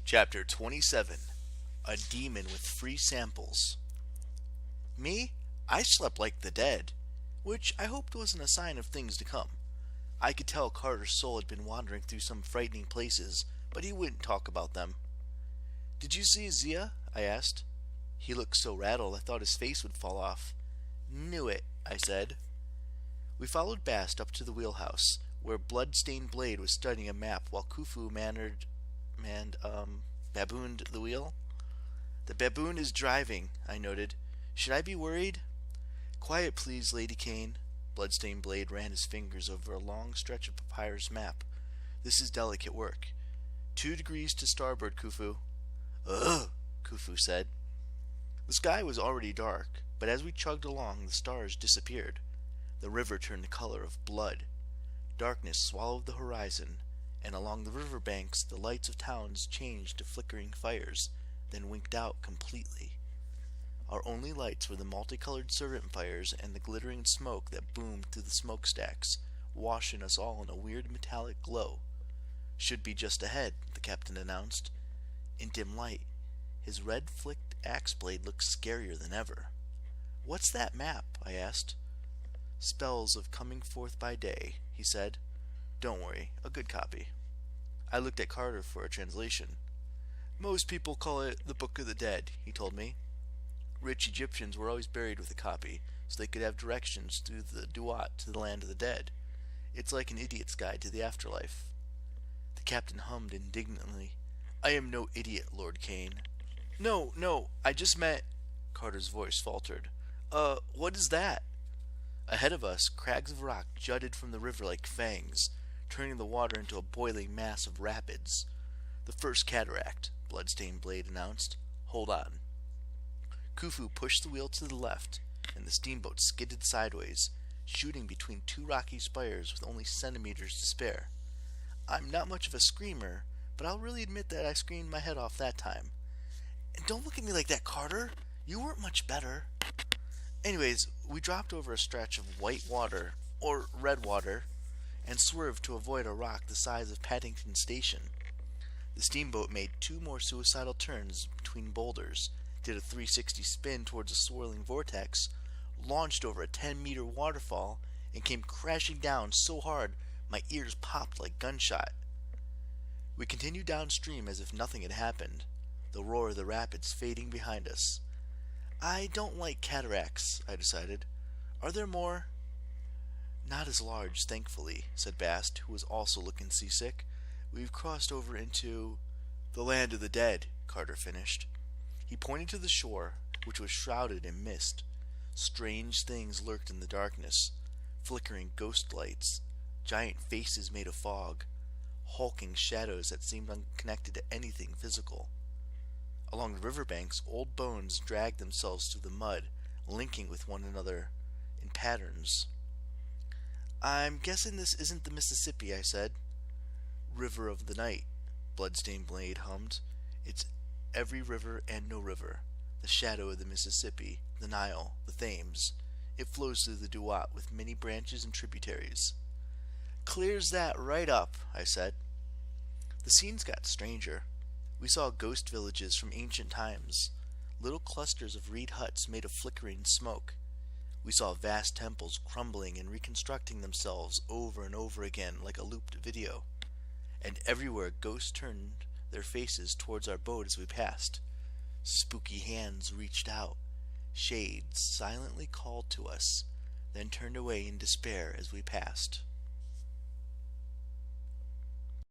Chapter 27. A Demon with Free Samples. Me? I slept like the dead, which I hoped wasn't a sign of things to come. I could tell Carter's soul had been wandering through some frightening places, but he wouldn't talk about them. "Did you see Zia?" I asked. He looked so rattled I thought his face would fall off. "Knew it," I said. We followed Bast up to the wheelhouse, where Bloodstained Blade was studying a map while Khufu babooned the wheel. "The baboon is driving," I noted. "Should I be worried?" "Quiet, please, Lady Kane." Bloodstained Blade ran his fingers over a long stretch of papyrus map. "This is delicate work. 2 degrees to starboard, Khufu." "Ugh," Khufu said. The sky was already dark, but as we chugged along, the stars disappeared. The river turned the color of blood. Darkness swallowed the horizon, and along the river banks the lights of towns changed to flickering fires, then winked out completely. Our only lights were the multicolored servant fires and the glittering smoke that boomed through the smokestacks, washing us all in a weird metallic glow. "Should be just ahead," the captain announced. In dim light, his red-flicked axe blade looked scarier than ever. "What's that map?" I asked. "Spells of coming forth by day," he said. "Don't worry, a good copy." I looked at Carter for a translation. "Most people call it the Book of the Dead," he told me. Rich Egyptians were always buried with a copy, so they could have directions through the Duat to the land of the dead. It's like an idiot's guide to the afterlife. The captain hummed indignantly. "I am no idiot, Lord Kane." No, I just meant..." Carter's voice faltered. What is that?" Ahead of us, crags of rock jutted from the river like fangs, turning the water into a boiling mass of rapids. "The first cataract," Bloodstained Blade announced. "Hold on." Khufu pushed the wheel to the left, and the steamboat skidded sideways, shooting between 2 rocky spires with only centimeters to spare. I'm not much of a screamer, but I'll really admit that I screamed my head off that time. "And don't look at me like that, Carter. You weren't much better." Anyways, we dropped over a stretch of white water, or red water, and swerved to avoid a rock the size of Paddington Station. The steamboat made 2 more suicidal turns between boulders, did a 360 spin towards a swirling vortex, launched over a 10-meter waterfall, and came crashing down so hard my ears popped like gunshot. We continued downstream as if nothing had happened, the roar of the rapids fading behind us. I don't like cataracts, I decided. Are there more? "Not as large, thankfully," said Bast, who was also looking seasick. "We've crossed over into..." "The land of the dead," Carter finished. He pointed to the shore, which was shrouded in mist. Strange things lurked in the darkness, flickering ghost lights, giant faces made of fog, hulking shadows that seemed unconnected to anything physical. Along the riverbanks, old bones dragged themselves through the mud, linking with one another in patterns. "I'm guessing this isn't the Mississippi," I said. "River of the night," Bloodstained Blade hummed. "It's every river and no river. The shadow of the Mississippi, the Nile, the Thames. It flows through the Duat with many branches and tributaries." "Clears that right up," I said. The scenes got stranger. We saw ghost villages from ancient times, little clusters of reed huts made of flickering smoke. We saw vast temples crumbling and reconstructing themselves over and over again like a looped video. And everywhere ghosts turned their faces towards our boat as we passed. Spooky hands reached out. Shades silently called to us, then turned away in despair as we passed.